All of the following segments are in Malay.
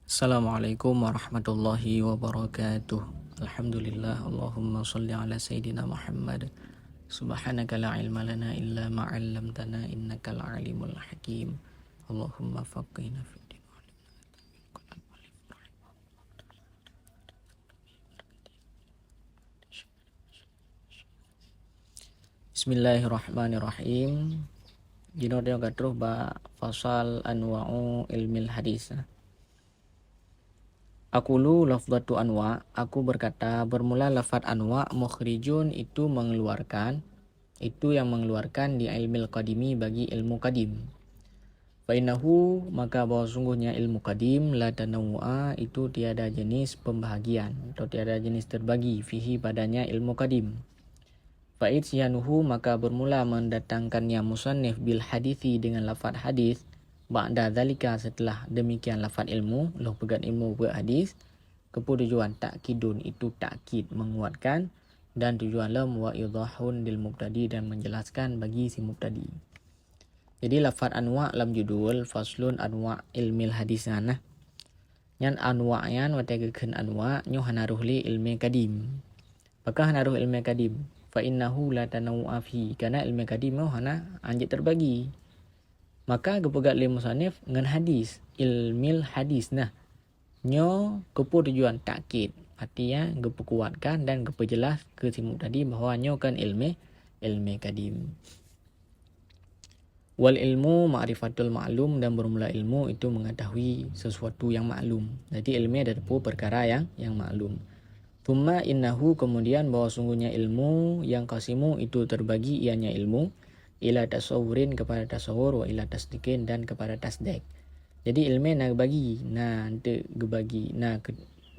Assalamualaikum warahmatullahi wabarakatuh. Alhamdulillah, Allahumma salli ala Sayyidina Muhammad. Subhanaka la ilma lana illa ma 'allamtana innakal alimul hakim. Allahumma faqihna fid din. Bismillahirrahmanirrahim. Jino dia katruh ba fasal anwa'u ilmil hadis. Aqulu lafdhatu anwa, aku berkata bermula lafaz anwa mukhrijun itu mengeluarkan, itu yang mengeluarkan di ilmil qadimi bagi ilmu qadim. Fainahu maka bahwa sungguhnya ilmu qadim la tanawu'a itu tiada jenis pembahagian atau tiada jenis terbagi fihi padanya ilmu qadim. Fa'id siyanuhu maka bermula mendatangkannya musannif bil hadithi dengan lafaz hadis. Ba'da dzalika setelah demikian lafaz ilmu, loh pegat ilmu buat hadis, keputujuan takkidun itu takkid menguatkan dan tujuan lam wa idahun lil mubtadi dan menjelaskan bagi si mubtadi. Jadi lafaz anwa lam judul faslun anwa ilmil hadis nah. Nyan anwa yan wategekeun anwa nyu hanaruh li ilmi qadim. Maka hanaruh ilmi qadim fa innahu la tanawu'a fi kana ilmi qadim hana anjit terbagi. Maka kepegat li musannif ngan hadis ilmil hadis nah nyo kepo tujuan takkid artinya keperkuatkan dan keperjelas ke si tadi bahawa nyo kan ilmi qadim. Wal ilmu ma'rifatul ma'lum dan bermula ilmu itu mengetahui sesuatu yang maklum. Jadi ilmu ada perkara yang maklum. Thumma innahu kemudian bahwa sungguhnya ilmu yang qasimu itu terbagi ianya ilmu ila tasawurin kepada tasawur wa ila tasdiqin dan kepada tasdik. Jadi ilmu nak bagi, de gebagi,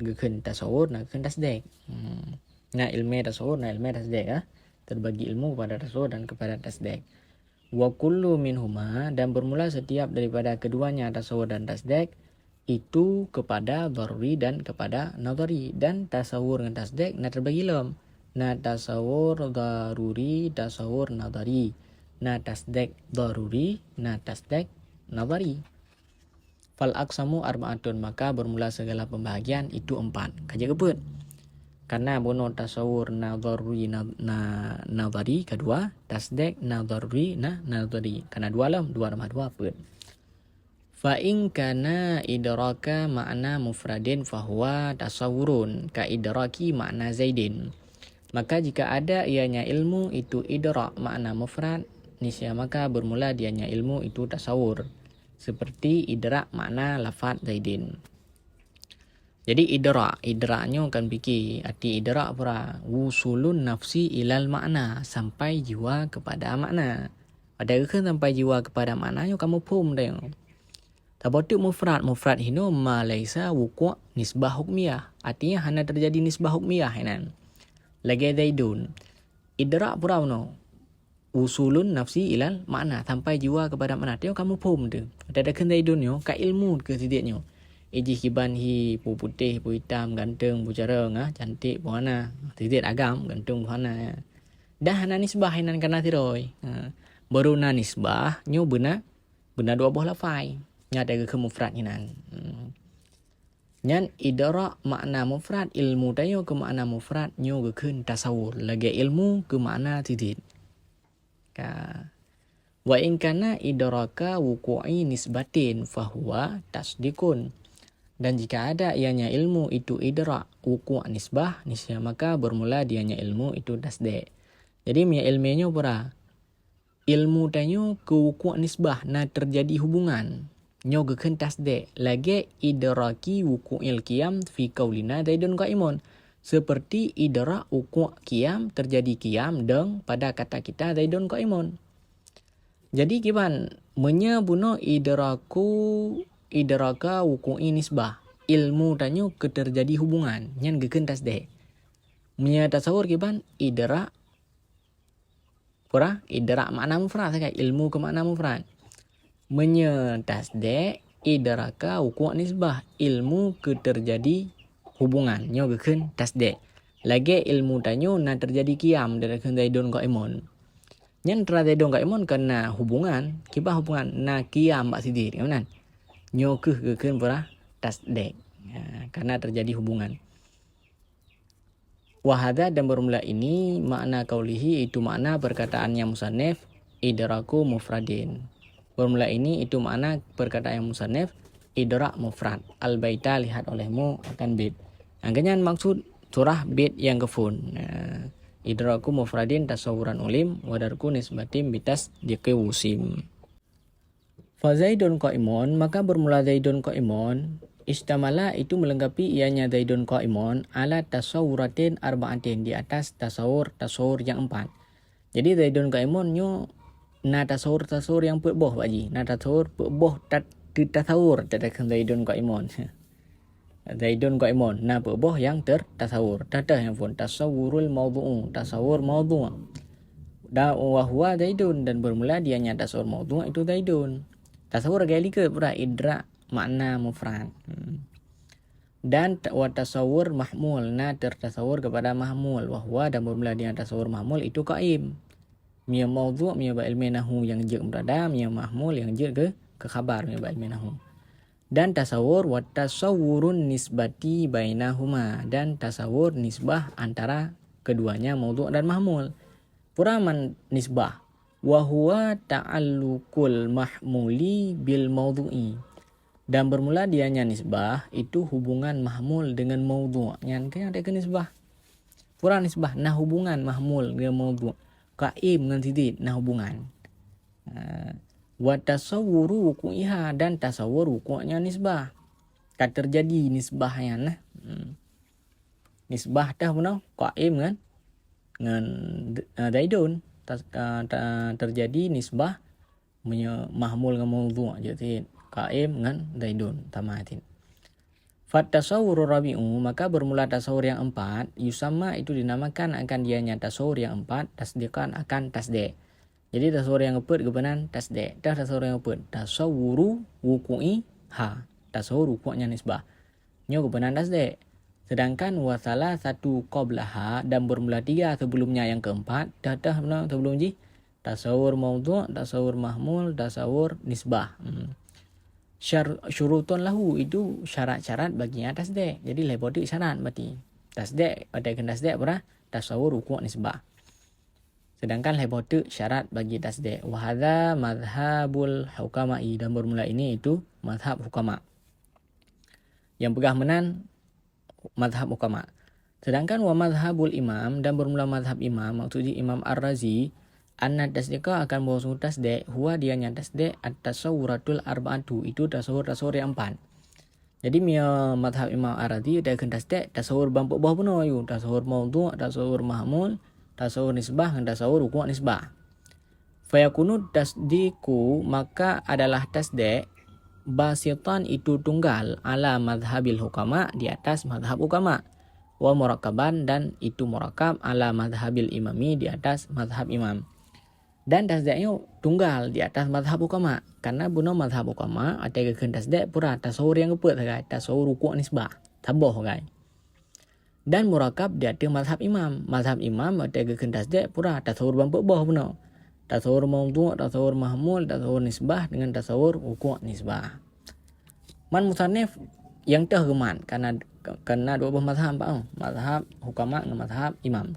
geken tasawur, geken tasdik. Ilmu tasawur, ilmu tasdik terbagi ilmu kepada tasawur dan kepada tasdik. Wa kullu minhuma dan bermula setiap daripada keduanya tasawur dan tasdik itu kepada daruri dan kepada nadhari, dan tasawur dan tasdik terbagi lam. Tasawur daruri, tasawur nadhari. Tasdik daruri, tasdik nadhari. Fal aqsamu arba'atun maka bermula segala pembahagian itu 4. Kaji kebut. Karena bono tasawur nadhari nadhari kedua, tasdik nadhari nadhari. Karena 2 lam, 2 tambah 2 pun. Fa in kana idraka makna mufradin fahuwa tasawurun ka idraki makna zaidin. Maka jika ada ianya ilmu itu idrak makna mufrad, niscaya maka bermula dianya ilmu itu tasawur seperti idrak makna lafaz zaidin. Jadi idraknya kan fikir arti idrak pura wusulun nafsi ilal makna, sampai jiwa kepada makna. Padahal kan sampai jiwa kepada makna yo kamu pum dah. Tabotu mufrad hino ma laisa wuqu' nisbah hukmiyah, artinya hanya terjadi nisbah hukmiyah hinan. Lagi zaidun idrak pura no usulun nafsi ilal makna, sampai jiwa kepada makna tio kamu pum tu ada kendai dunyo ka ilmu ke tidaknyo iji kiban hi putih pu hitam ganteng pu jarang cantik pu mana tidak agam gantung pu mana dah na nisbah hinan kana tiroi baru na nisbah nyo benar dua buah lafai nya ada ke mufrad hinan. Nyan idrak makna mufrad ilmu tayo ke makna mufrad nyo ke keun tasawur lagi ilmu ke makna tidak. Wa in kana idraka wuqu'i nisbatin fahuwa tasdikun. Dan jika ada ianya ilmu itu idrak wuqu' nisbah, niscaya maka bermula dianya ilmu itu tasdik. Jadi punya ilmunya pura ilmu tanyo ke wuqu' nisbah terjadi hubungan nyo gekeun tasdik lagi idraki wuqu'il qiyam fi qaulina zaidun qaimun, seperti idrak wuqu' qiyam terjadi qiyam deng pada kata kita zaidun qaimun. Jadi kiban menyebuno idraka wuqu'i nisbah ilmu tanyo ke terjadi hubungan nyan gekeun tasdik. Nya tasawur kiban idrak makna mufrad saja ilmu ke makna mufrad. Menye tasdik idraka wuqu' nisbah ilmu ke terjadi hubungan nyo gekeun tasdik. Lagi ilmu tanyo terjadi qiyam dari zaidun qaimun. Nyan zaidun qaimun kena hubungan, kibah hubungan qiyam bak sidir kanan. Nyo gekeun pura tasdek. Karena terjadi hubungan. Wahada dan bermula ini makna kaulihi itu makna perkataannya musannif idraku mufradin. Bermula ini itu makna perkataan yang musannif idrak mufrad. Al-baita lihat olehmu akan bait. Angkanya maksud surah bait yang kefun. Idraku mufradin tasawuran ulim wadarku nisbatim bitas diqewusim. Fa zaidun qaimun, maka bermula zaidun qaimun istamala itu melengkapi ianya zaidun qaimun ala tasawuratin arba'atin, di atas tasawur yang 4. Jadi zaidun qaimun nyo na tasawur yang boh baji, na tasawur boh tasawur tadakan zaidun qaimun. Zaidun qaimun na boh yang tertasawur tadah yang pun tasawurul maudhu'u, tasawur maudhu'. Da wa huwa zaidun, dan bermula dianya tasawur maudhu' itu zaidun. Tasawur gali ke pura idra makna mufrad. Dan wa tasawur mahmul, na tertasawur kepada mahmul. Wahwa dan bermula dia tasawur mahmul itu qaim. Mia maudhu' mia ba ilmi nahu yang je berada, mia mahmul yang je ke khabar mia ba ilmi nahu. Dan tasawur wa tasawurun nisbati bainahuma, dan tasawur nisbah antara keduanya maudhu' dan mahmul. Puraman nisbah wa huwa ta'alluqul mahmuli bil maudhu'i, dan bermula dianya nisbah itu hubungan mahmul dengan maudhu'. Yang ada ke nisbah pura nisbah nah hubungan mahmul dengan maudhu', qaim dengan titik nah hubungan. Wa tasawwuru wuqu'iha, dan tasawur wuqu'nya nisbah. Tak terjadi nisbahnya nah. Nisbah dah benar qaim kan dengan zaidun, terjadi nisbah mahmul dengan maudhu', jadi qaim dengan zaidun tamatin. Fat tasawwur rabi'u, maka bermula tasawur yang 4 yusamma itu dinamakan akan dianya tasawur yang 4 tasdiqan akan tasdek. Jadi tasawur yang keempat kebenaran tasdek. Dah tasawur yang keempat tasawwuru wuqu'i ha, tasawur wuqu'nya nisbah nyo kebenaran tasdek. Sedangkan wasalah satu qablaha, dan bermula 3 sebelumnya yang keempat dah benar sebelum ji tasawur maudhu', tasawur mahmul, tasawur nisbah. Syurutun lahu itu syarat-syarat baginya tasdek. Jadi lepotik syarat berarti tasdek pada kena tasdek berah tasawur wuqu' nisbah. Sedangkan lepotik syarat bagi tasdek. Wa hadza madhhabul hukama'i, dan bermula ini itu mazhab hukama. Yang pegah menan mazhab hukama. Sedangkan wa mazhabul imam, dan bermula mazhab imam, maksudnya Imam Ar-Razi, anna tasdiqa akan bawa sungguh tasdek, huwa dianya tasdek at-tasawwuratul arba'atu, itu tasawur yang 4. Jadi mia mazhab Imam Ar-Razi dia akan tasdek tasawur bampu bawah pun ayu, tasawur maudhu', tasawur mahmul, tasawur nisbah, dan tasawur wuqu' nisbah. Fayakunu tasdiqu, maka adalah tasdek basitan itu tunggal ala madhabil hukama, di atas madhab hukama, wa murakaban, dan itu murakab ala madhabil imami, di atas madhab imam. Dan tasdeknya tunggal di atas madhab hukama, karena bunuh madhab hukama ada kekan tasdek pura tasawur yang keput guys, tasawur wuqu' nisbah taboh guys. Dan murakab di atas madhab imam ada kekan tasdek pura tasawur bampu bawah bunuh, tasawur maudhu', tasawur mahmul, tasawur nisbah dengan tasawur wuqu' nisbah. Man musannif yang tergeman karena dua mazhab mazhab hukama dengan mazhab imam.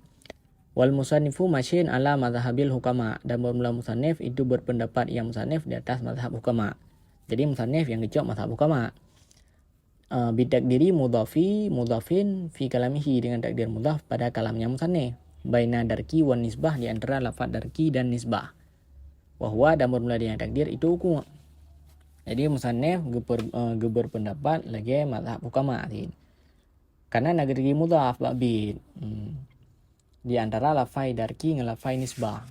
Wal musannifu masyin ala mazhabil hukama, dan bermula musannif itu berpendapat yang musannif di atas mazhab hukama. Jadi musannif yang kecok mazhab hukama. Bitakdiri mudhafin fi kalamihi, dengan takdir mudhaf pada kalamnya musannif. Baina darki wan nisbah, di antara lafaz darki dan nisbah. Wahwa, dan bermula dengan takdir itu hukum. Jadi musannif berpendapat lagi mazhab hukama. Karena negeri mudhaf babit. Di antara lafai darki dengan lafai nisbah.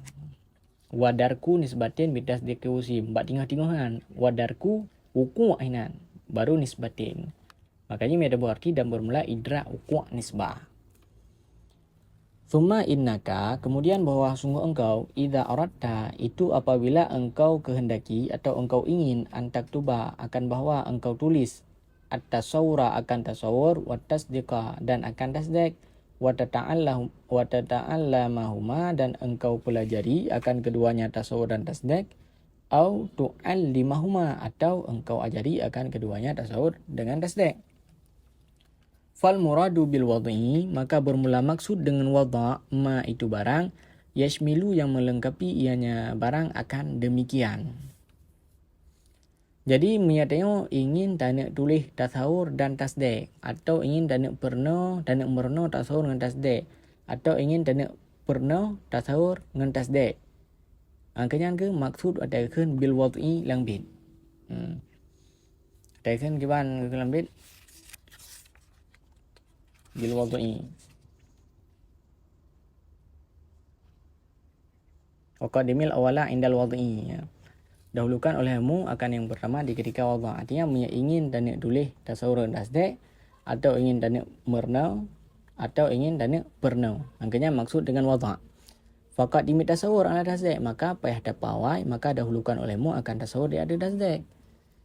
Wadarku nisbatin bidas dikeusim, mbak tinggal-tinggalan. Wadarku wuku' ainan, baru nisbatin. Makanya ada berarti dan bermula idra wuku' nisbah. Summa innaka, kemudian bahwa sungguh engkau, idza aradta, itu apabila engkau kehendaki atau engkau ingin, antaktuba, akan bahwa engkau tulis, at-tasawura akan tasawur, wa tasdiqa, dan akan tasdek, wa tata'allamahuma, dan engkau pelajari akan keduanya tasawur dan tasdek, au tu'allimahuma, atau engkau ajari akan keduanya tasawur dengan tasdek. Fal muradu bil wad'i, maka bermula maksud dengan wada' ma itu barang, yashmilu yang melengkapi ianya barang akan demikian. Jadi menyatakan ingin tak tulis tasawur dan tasdek, atau ingin tak pernah tak merno tasawur dengan tasdek, atau ingin tak pernah tasawur dengan tasdek. Angkanya ke maksud ada kan bil wad'i lang bit. Ada kan kiban ke lang bit bil wad'i. Waqadimil awala indal wad'i. Dahulukan olehmu akan yang pertama di ketika wada'. Artinya ingin dan tulis tasawur dan tasdek, atau ingin dan merna, atau ingin dan pernah. Angkanya maksud dengan wada'. Fakat dimit tasawur ala tasdek, maka payah dapawai, maka dahulukan olehmu akan tasawur dia ada tasdek.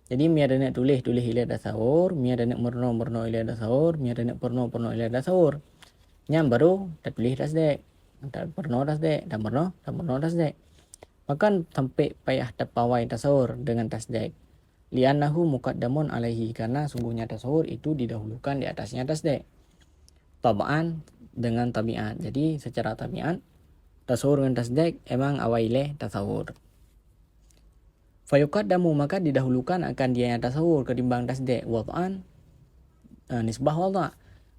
Jadi mi ada nak tulis ila tasawur, mi ada nak merna ila tasawur, mi ada nak pernah ila tasawur. Nyam baru tak tulis tasdek, tak pernah tasdek, tak merna tasdek. Maka sampai payah dapawai tasawur dengan tasdek. Li'annahu muqaddamun alaihi, karena sungguhnya tasawur itu didahulukan di atasnya tasdek. Tab'an dengan tabiat. Jadi secara tabiat tasawur dengan tasdek emang awaileh tasawur. Fayuqaddamu, maka didahulukan akan dia tasawur ketimbang tasdek. Wad'an nisbah wada'.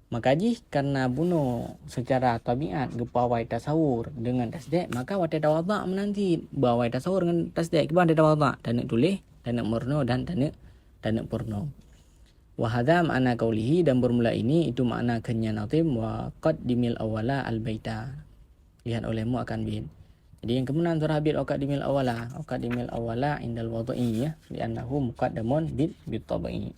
Maka karena bunuh secara tabiat gepawai tasawur dengan tasdek, maka wata wada' menanti bawai tasawur dengan tasdek kiban ada wada', dan tulis, dan murno, dan purno. Wa hadza ma'na qaulihi, dan bermula ini itu makna kenya natim wa qaddimil awala al baita. Lihat olehmu akan bin. Jadi yang kemudian surah bil qaddimil awala indal wad'i, ya, li'annahu muqaddamun bil tabi'i.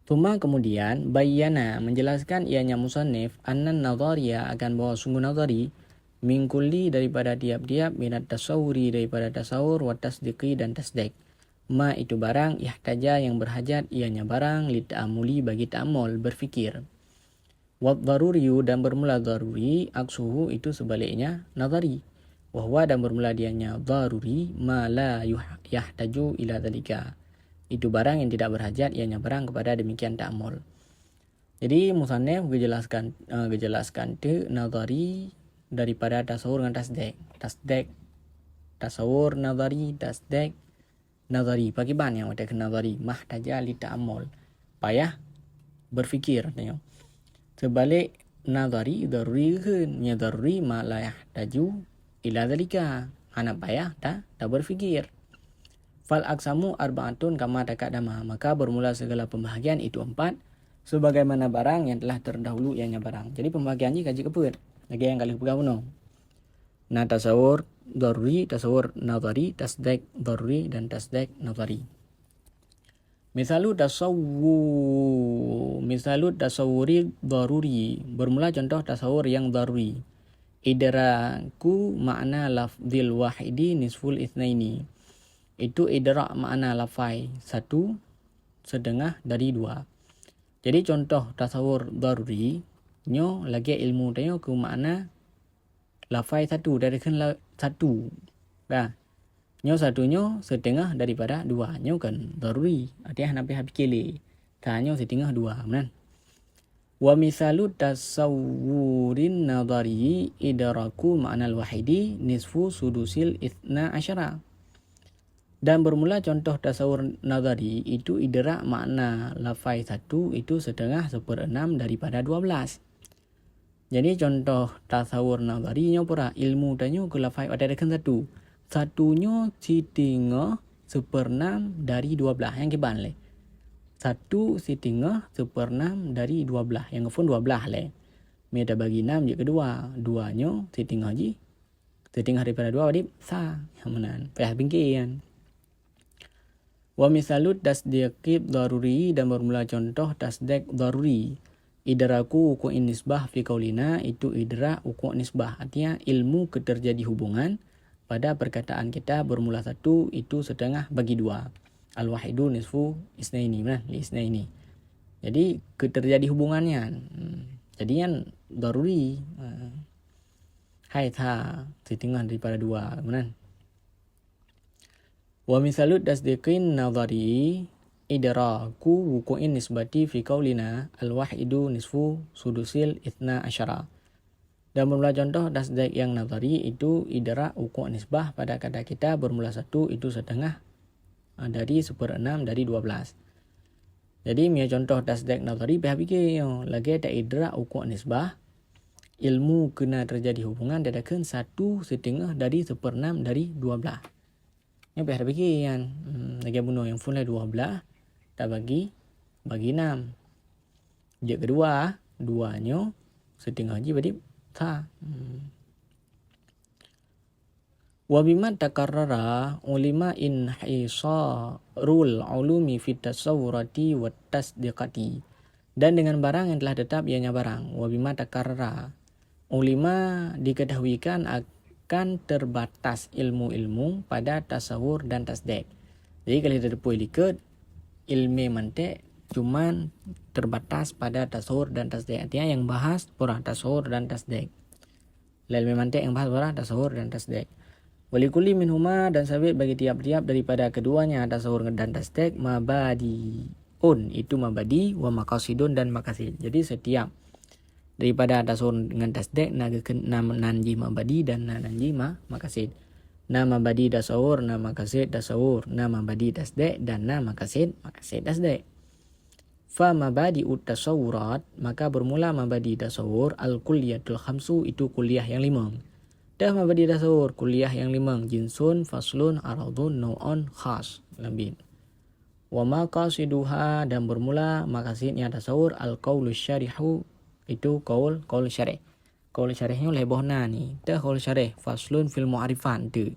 Tuma kemudian bayyana menjelaskan ianya musannif annan nadhariya akan bahwa sungguh nadhari min kulli daripada tiap-tiap minat tasawuri daripada tasawur wa tasdiqi dan tasdek. Ma itu barang yahtaja yang berhajat ianya barang li ta'amuli bagi ta'amul berfikir. Wa daruriyu dan bermula daruri aksuhu itu sebaliknya nadhari. Wa huwa dan bermula dianya daruri ma la yahtaju ila dzalika. Itu barang yang tidak berhajat ianya barang kepada demikian ta'amul. Jadi musannif gejelaskan tu nadhari daripada tasawur dengan tasdek. Tasawur nadhari, tasdek nadhari. Bagi ban yang ada nadhari mahtaja li ta'amul. Payah berfikir tanya. Sebalik nadhari daruri kan, nya daruri ma la yahtaju ila dzalika. Anak payah tak berfikir. Fal aksamu arba'atun kama takadama, maka bermula segala pembahagian itu 4 sebagaimana barang yang telah terdahulu ianya barang. Jadi pembahagian ni kaji keput. Lagi yang kali pegang puno. Nah tasawur daruri, tasawur nadhari, tasdek daruri dan tasdek nadhari. Misalu tasawuri daruri, bermula contoh tasawur yang daruri. Idraku makna lafdil wahidi nisful itsnaini. Itu idrak makna lafai 1 setengah dari 2. Jadi contoh tasawur daruri nyo lagi ilmu tanya ke makna lafai 1 dari kan 1. Nah, nyo satunya setengah daripada 2. Nyo kan daruri. Artinya nak habis kile. Tanya setengah 2, benar. Wa misalu tasawurin nadhari idraku makna al-wahidi nisfu sudusil itsna asyara. Dan bermula contoh tasawur nadhari itu idrak makna lafai 1 itu setengah 1/6 daripada 12. Jadi contoh tasawur nadhari nya pura ilmu tanya ke lafai ada dekan 1. Satunya setengah 1/6 dari 12 yang kiban le. 1 setengah 1/6 dari 12 yang ngefun 12 le. Mi ada bagi 6 je kedua. 2 nya setengah je. Setengah daripada 2 wadip sa. Yang menan. Payah bingkian. Wa misalut tasdiqib daruri dan bermula contoh tasdek daruri. Idraku uku' nisbah fi qaulina itu idrak uku' nisbah. Artinya ilmu keterjadi hubungan pada perkataan kita bermula 1 itu setengah bagi 2. Al-wahidu nisfu isnaini. Nah, li isnaini. Jadi keterjadi hubungannya. Jadi kan daruri. hai tha setengah daripada dua. Kemudian wa misalut tasdiqin nadhari idraku wuqu'in nisbati fi qaulina al-wahidu nisfu sudusil ithna asyara. Dan bermula contoh tasdik yang nadhari itu idrak wuku' nisbah pada kata kita bermula satu itu setengah dari 1/6 dari 12. Jadi punya contoh tasdik nadhari pihak fikir lagi tak idrak wuku' nisbah ilmu kena terjadi hubungan dadakan 1/2 dari 1/6 dari 12. Yang pihak fikir yang lagi bunuh yang full 12 tak bagi 6. Je kedua duanya setengah je berarti tha. Wa bima takarrara ulima in hisarul ulumi fit tasawwurati wat tasdiqati. Dan dengan barang yang telah tetap ianya barang. Wa bima takarrara ulima diketahuikan akan terbatas ilmu-ilmu pada tasawur dan tasdik. Jadi kalau kita pun lihat ilmu mantik cuman terbatas pada tasawur dan tasdik. Artinya yang bahas pura tasawur dan tasdik. Ilmu mantik yang bahas pura tasawur dan tasdik. Walikuli minhuma dan sabit bagi tiap-tiap daripada keduanya tasawur dan tasdik mabadiun itu mabadi wa maqasidun dan maqasid. Jadi setiap daripada tasawur dengan tasdik nanji mabadi dan nanji maqasid. Nama badi tasawur, nama maqasid tasawur, nama badi tasdik dan nama maqasid tasdik. Fa mabadi tasawurat maka bermula mabadi tasawur al-kulliyatul khamsu itu kuliah yang 5. Dah mabadi tasawur kuliah yang 5 jinsun faslun aradun nau'un khas labin. Wa maqasiduha dan bermula maqasidnya tasawur al-qaulus syarihu itu qaul syarih. Qaul syarihnya lebohna ni. Dah qaul syarih faslun fil mu'arifan tu.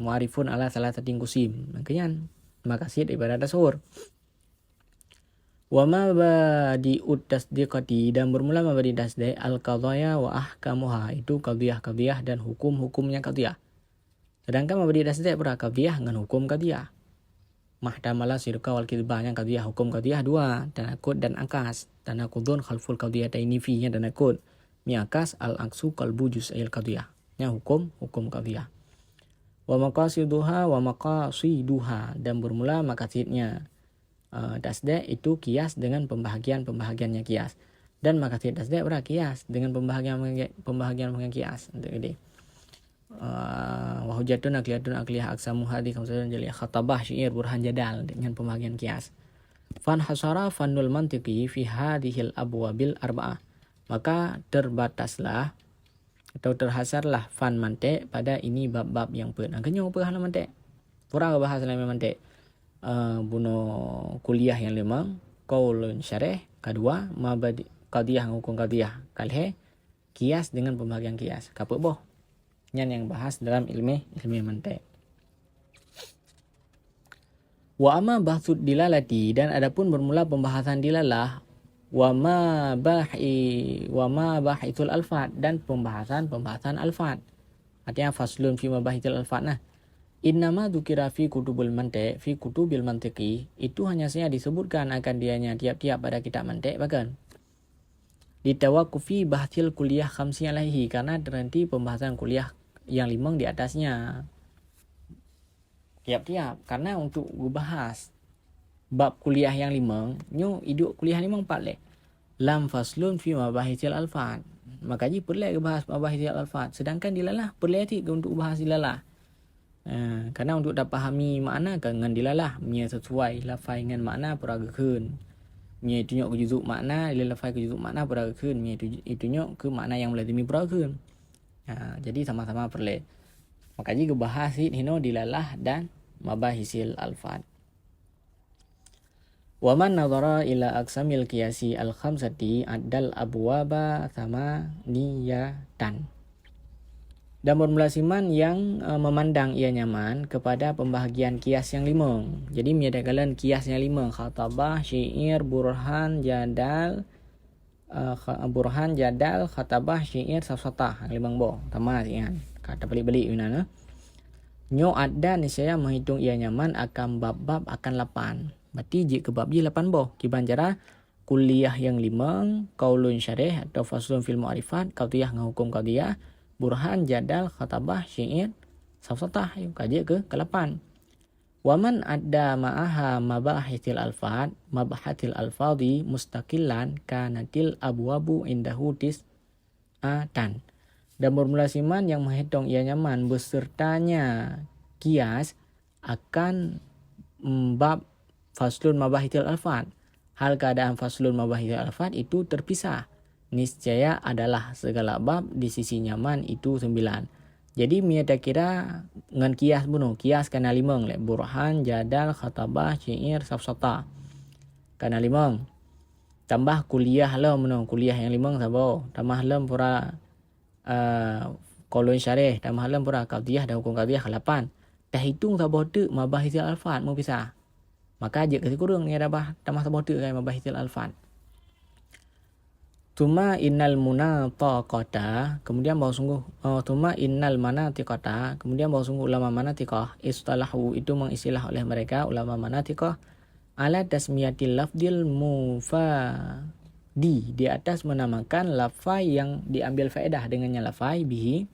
Mu'arifun ala salah satu kusim. Makanya maqasid daripada tasawur. Wa mabadi'ut tasdiqati dan bermula mabadi tasdik al-qadhaya wa ahkamuha itu qadhiyah dan hukum-hukumnya qadhiyah. Sedangkan mabadi tasdik pada qadhiyah dengan hukum qadhiyah. Mahtamala sirqa wal kidbahnya qadhiyah hukum qadhiyah 2 tanaqud dan akas. Tanaqudun khalful qadhiyataini fihi tanaqud. Miakas al-aksu qalbu juz'il qadhiyah. Nya hukum qadhiyah. Wa maqasiduha dan bermula maqasidnya tasdik itu kias dengan pembahagiannya kias. Dan maqasid tasdik pada kias dengan pembahagian kias. Jadi wa hujjatun akliyah aksamu hadhi khamsatun jaliyah khatabah syair burhan jadal dengan pembahagian kias. Fan hasara fanul mantiqi fi hadhil abwabil arba'ah. Maka terbataslah atau terhasarlah fan mantik pada ini bab-bab yang kenyo apa hal mantik. Pura bahas dalam mantik. Bunuh kuliah yang 5 qaulun syarih kedua mabadi qadhiyah hukum qadhiyah kalhe kias dengan pembahagian kias kapuk boh yang bahas dalam ilmu mantik. Wa amma bahsud dilalati dan adapun bermula pembahasan dilalah wa ma bahithul alfat dan pembahasan alfat. Artinya faslun fi mabahithul alfat nah. Innama dzukira fi kutubil mantiq fi kutubil mantiqi itu hanya saja disebutkan akan dianya tiap-tiap pada kitab mantiq bahkan ditawaqqufi bahthil kuliah khamsi alaihi karena terhenti pembahasan kuliah yang 5 di atasnya tiap-tiap karena untuk bahas bab kuliah yang 5 nyo hidup kuliah 5 4 leh lam faslun fi mabahithil alfat makanya perlu bahas mabahithil alfat sedangkan dilalah perlu untuk bahas dilalah. Karena untuk dapat pahami makna dengan dilalah nya sesuai lafai dengan makna peragakeun nya itu nyok ke juzuk makna lafai ke juzuk makna peragakeun nya itu nyok ke makna yang melazimi peragakeun. Jadi sama-sama perlu makanya gebahas hino dilalah dan mabahisil alfat. Wa man nadhara ila aqsamil qiyasi al khamsati addal abwaba thamaniyatan. Dan bermula siman yang memandang ia nyaman kepada pembahagian kias yang 5. Jadi menyatakan kias yang 5 khatabah, syair, burhan, jadal, khatabah, syair, safsatah. 5 boh. Tamat kan. Kata balik-balik mana. Nyo ada niscaya menghitung ia nyaman akan bab-bab akan 8. Berarti jik ke bab je 8 boh. Kiban cara kulliyah yang 5, qaulun syarih atau faslun fil mu'arifat, qaudiyah ngahukum qaudiyah, burhan, jadal, khatabah, syair, safsatah, kaji ke-8. Waman adda ma'aha mabahatil alfad, mabahatil alfadhi mustaqillan kanatil abwabu indahu tis'atan. Dan bermula siman yang menghitung ia nyaman besertanya kias akan bab faslun mabahitil alfad. Hal keadaan faslun mabahitil alfad itu terpisah. Niscaya adalah segala bab di sisi nyaman itu 9. Jadi miata kira ngan kias bunuh. Kias kana 5 le. Burhan, jadal, khatabah, syair, safsatah. Kana 5. Tambah kuliah lah bunuh. Kuliah yang 5 sabo. Tambah lam pura qaulun syarih. Tambah lam pura qaudiyah dan hukum qaudiyah 8. Dah hitung sabo tu mabahitil alfad mau pisah. Maka aja kasi kurang ni ada bah tambah sabo tu kan mabahitil alfad. Tuma innal munataqata, kemudian bahawa sungguh tuma innal manatiqata, kemudian bahawa sungguh ulama manatiqah istalahu itu mengistilah oleh mereka ulama manatiqah ala tasmiyatil lafdil mufadi, di atas menamakan lafai yang diambil faedah dengannya lafai bihi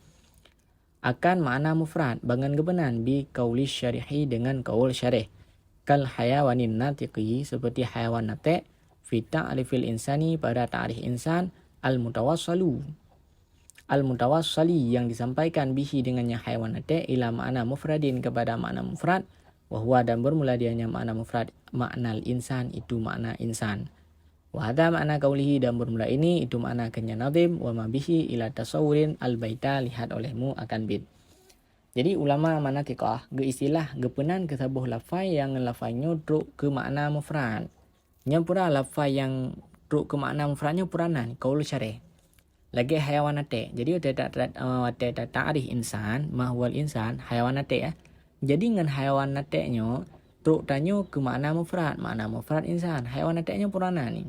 akan makna mufrad bangan gebenan bi qauli syarihi dengan qaul syarih kal hayawanin natiqi seperti hayawan natiq fi ta'rifil insani pada ta'rif insan al-mutawassali yang disampaikan bihi dengannya hayawan natiq ila makna mufradin kepada makna mufrad wa huwa dan bermula dianya makna mufrad makna insan itu makna insan wa hadha makna qaulihi dan bermula ini itu makna kenya nazim wa ma bihi ila tasawurin al-baita lihat olehmu akan bait. Jadi ulama manatiqah ge istilah gepenan ke sabuh lafai yang lafainya truk ke makna mufrad. Nya pura lafai yang truk ke makna mufradnya puranan qaul syarih. Lagi hayawan natiq. Jadi ada ta'rif insan, mahwal insan, hayawan natiq ya. Jadi dengan hayawan natiqnya truk tanyo ke makna mufrad insan. Hayawan natiqnya puranan ni.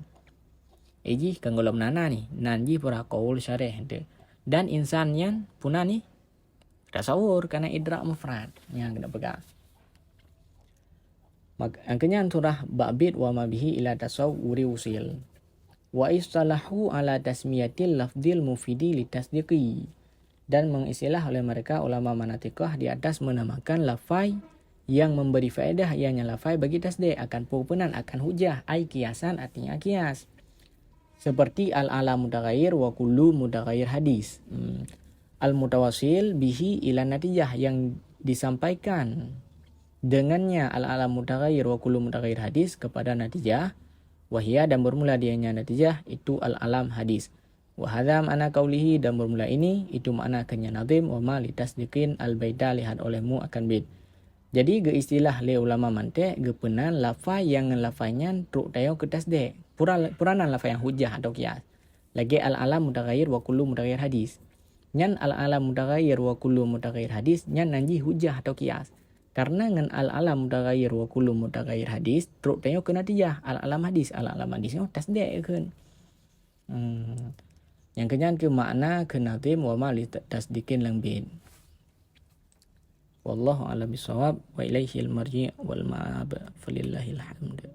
Eji kanggolom nana ni. Nanji pura qaul syarih tu. Dan insannya puna ni tasawur karena idrak mufrad yang kena pegang. Angkanya surah ba'bid wa ma bihi ila tasawwuri usil. Wa istalahu ala tasmiyatil lafdil mufidi litasdiqi. Dan mengistilah oleh mereka ulama manatiqah di atas menamakan lafai yang memberi faedah ianya lafai bagi tasdik akan pupunan akan hujah ai kiasan artinya kias. Seperti al-alam mutaghayyir wa kullu mutaghayyir hadis. Al-mutawassil bihi ila natijah yang disampaikan dengannya al-alam mutaghayyir wa kullu mutaghayyir hadis kepada natijah wahia dan bermula dianya natijah itu al-alam hadis wa hadza makna qaulihi dan bermula ini itu makna kenya nazim wa ma litasdiqin al-baita lihat olehmu akan bait. Jadi ge istilah le ulama mantiq ge penan lafai yang lafainya truk tayo ke tasdik puranan lafai yang hujah atau qiyas lagi al-alam mutaghayyir wa kullu mutaghayyir hadis. Nyan al-alam mutaghayyir wa kullu mutaghayyir hadis nyan nanji hujah atau kias. Karena ngan al-alam mutaghayyir wa kullu mutaghayyir hadis truk tayo ke natijah al-alam hadisnya tasdik kan. Yang kenyan ke makna ke nazim wa ma li tasdiqin lang bin. Wallahu a'lam bissawab wa ilaihil marji' wal ma'ab falillahil hamd.